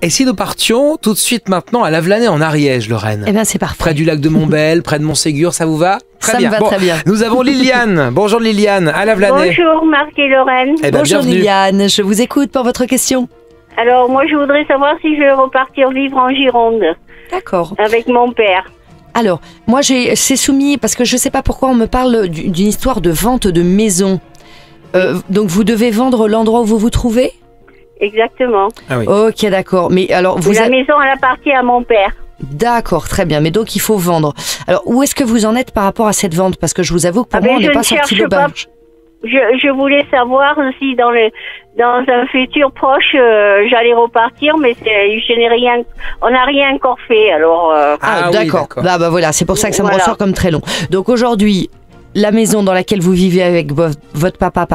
Et si nous partions tout de suite maintenant à Lavelanet en Ariège, Lorraine? Eh bien, c'est parfait. Près du lac de Montbel, près de Montségur, ça vous va? Très bien. Ça me va très bien. Nous avons Liliane. Bonjour Liliane, à Lavelanet. Bonjour Marc et Lorraine. Eh ben, Bonjour bienvenue. Liliane, je vous écoute pour votre question. Alors moi je voudrais savoir si je vais repartir vivre en Gironde D'accord. avec mon père. Alors, moi, c'est soumis, parce que je ne sais pas pourquoi on me parle d'une histoire de vente de maison. Donc, vous devez vendre l'endroit où vous vous trouvez? Exactement. Ah oui. Ok, d'accord. Mais alors, La maison elle appartient à mon père. D'accord, très bien. Mais donc, il faut vendre. Alors, où est-ce que vous en êtes par rapport à cette vente? Parce que je vous avoue que pour moi, on n'est pas sorti de l'auberge. Je voulais savoir si dans un futur proche j'allais repartir, mais je n'ai rien, on n'a rien encore fait. Alors Ah oui, d'accord. Bah voilà, c'est pour ça que ça me ressort comme très long. Donc aujourd'hui, la maison dans laquelle vous vivez avec votre papa,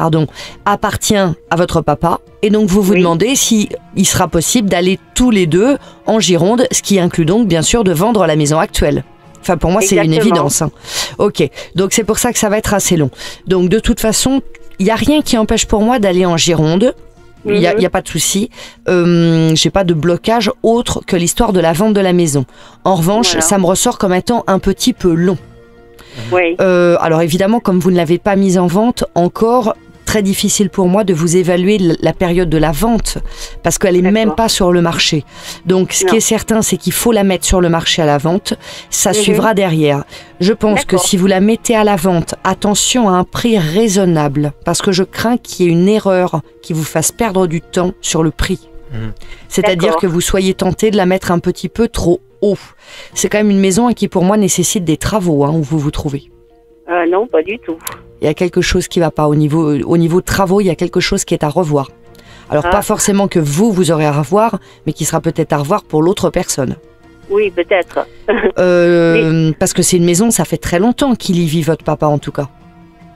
appartient à votre papa, et donc vous demandez si il sera possible d'aller tous les deux en Gironde, ce qui inclut donc bien sûr de vendre la maison actuelle. Enfin, pour moi, c'est une évidence. Hein. Ok, donc c'est pour ça que ça va être assez long. Donc, de toute façon, il n'y a rien qui empêche pour moi d'aller en Gironde. Il n'y a pas de souci. J'ai pas de blocage autre que l'histoire de la vente de la maison. En revanche, ça me ressort comme étant un petit peu long. Oui. Alors, évidemment, comme vous ne l'avez pas mise en vente encore, très difficile pour moi de vous évaluer la période de la vente parce qu'elle est même pas sur le marché. Donc ce qui est certain, c'est qu'il faut la mettre sur le marché à la vente. Ça suivra derrière. Je pense que si vous la mettez à la vente, attention à un prix raisonnable parce que je crains qu'il y ait une erreur qui vous fasse perdre du temps sur le prix. C'est-à-dire que vous soyez tenté de la mettre un petit peu trop haut. C'est quand même une maison qui pour moi nécessite des travaux où vous vous trouvez. Non, pas du tout. Il y a quelque chose qui ne va pas au niveau de travaux, il y a quelque chose qui est à revoir. Alors pas forcément que vous aurez à revoir, mais qui sera peut-être à revoir pour l'autre personne. Oui, peut-être. Parce que c'est une maison, ça fait très longtemps qu'il y vit, votre papa en tout cas.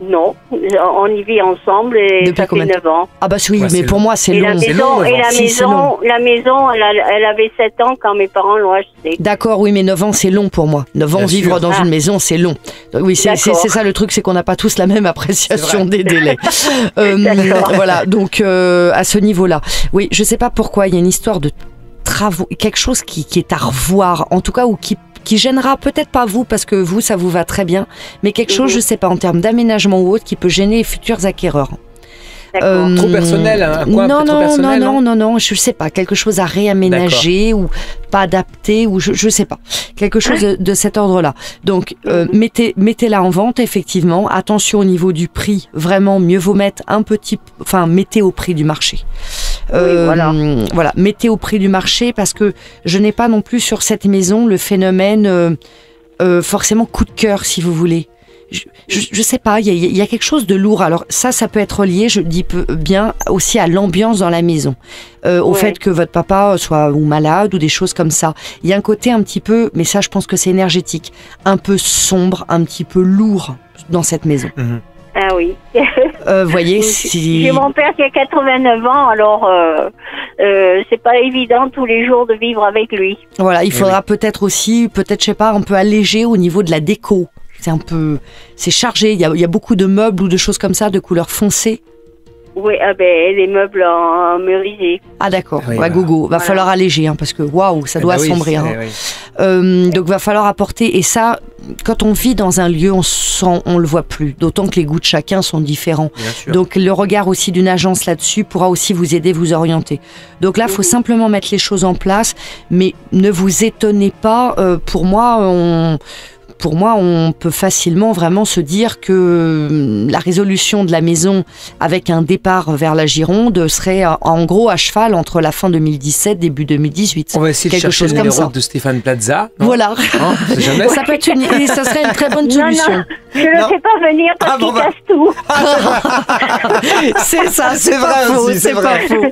Non, on y vit ensemble et depuis ça fait 9 ans. Ah bah oui, mais pour moi c'est long. La maison, elle avait 7 ans quand mes parents l'ont achetée. D'accord, oui, mais 9 ans c'est long pour moi. 9 ans vivre dans une maison, c'est long. Oui, c'est ça le truc, c'est qu'on n'a pas tous la même appréciation des délais. Voilà, donc à ce niveau-là. Oui, je sais pas pourquoi, il y a une histoire de travaux, quelque chose qui est à revoir, en tout cas, ou qui gênera peut-être pas vous, parce que vous, ça vous va très bien, mais quelque chose, je sais pas, en termes d'aménagement ou autre, qui peut gêner les futurs acquéreurs. Trop personnel, un coin trop personnel, non, je sais pas, quelque chose à réaménager ou pas adapté, ou je sais pas, quelque chose de cet ordre-là. Donc, mettez-la en vente, effectivement. Attention au niveau du prix, vraiment, mieux vaut mettre mettez au prix du marché. Voilà, mettez au prix du marché, parce que je n'ai pas non plus sur cette maison le phénomène forcément coup de cœur, si vous voulez. Je sais pas, il y a quelque chose de lourd. Alors ça peut être lié, je dis bien, aussi à l'ambiance dans la maison, au fait que votre papa soit ou malade ou des choses comme ça. Il y a un côté un petit peu, mais ça je pense que c'est énergétique, un peu sombre, un petit peu lourd dans cette maison. Ah oui. Voyez, j'ai mon père qui a 89 ans, alors c'est pas évident tous les jours de vivre avec lui. Voilà, il faudra peut-être aussi, je sais pas, un peu alléger au niveau de la déco. C'est chargé, il y a beaucoup de meubles ou de choses comme ça, de couleur foncée. Oui, les meubles en meurier. Ah d'accord, gogo, va falloir alléger, parce que waouh, ça doit assombrir. Donc va falloir apporter, et ça, quand on vit dans un lieu, on le voit plus, d'autant que les goûts de chacun sont différents. Donc le regard aussi d'une agence là-dessus pourra aussi vous aider, vous orienter. Donc là, il faut simplement mettre les choses en place, mais ne vous étonnez pas, pour moi, on peut facilement vraiment se dire que la résolution de la maison avec un départ vers la Gironde serait en gros à cheval entre la fin 2017 début 2018. On va essayer de chercher le numéro de Stéphane Plaza. Voilà. Ça peut être ça serait une très bonne solution. Non, je ne le fais pas venir parce qu'il casse tout. C'est ça, c'est vrai faux, c'est pas faux.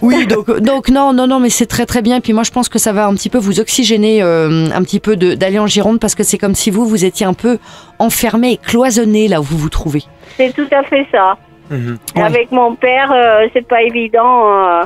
Oui, donc non, mais c'est très très bien. Puis moi je pense que ça va un petit peu vous oxygéner un petit peu d'aller en Gironde, parce que c'est comme si vous étiez un peu enfermé et cloisonné là où vous vous trouvez. C'est tout à fait ça. Avec mon père, c'est pas évident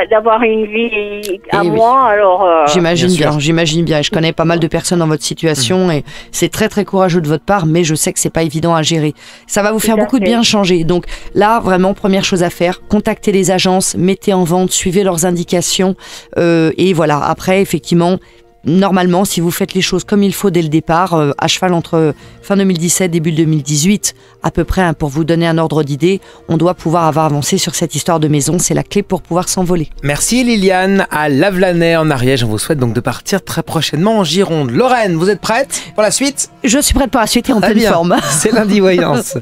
d'avoir une vie à oui. moi. Alors J'imagine bien. Je connais pas mal de personnes dans votre situation et c'est très très courageux de votre part, mais je sais que c'est pas évident à gérer. Ça va vous faire beaucoup de bien changer. Donc là, vraiment, première chose à faire, contactez les agences, mettez en vente, suivez leurs indications et voilà. Après, effectivement, normalement, si vous faites les choses comme il faut dès le départ, à cheval entre fin 2017 début 2018, à peu près, hein, pour vous donner un ordre d'idée, on doit pouvoir avoir avancé sur cette histoire de maison. C'est la clé pour pouvoir s'envoler. Merci Liliane, à Lavelanet en Ariège. On vous souhaite donc de partir très prochainement en Gironde. Lorraine, vous êtes prête pour la suite? Je suis prête pour la suite et en pleine forme. C'est lundi voyance.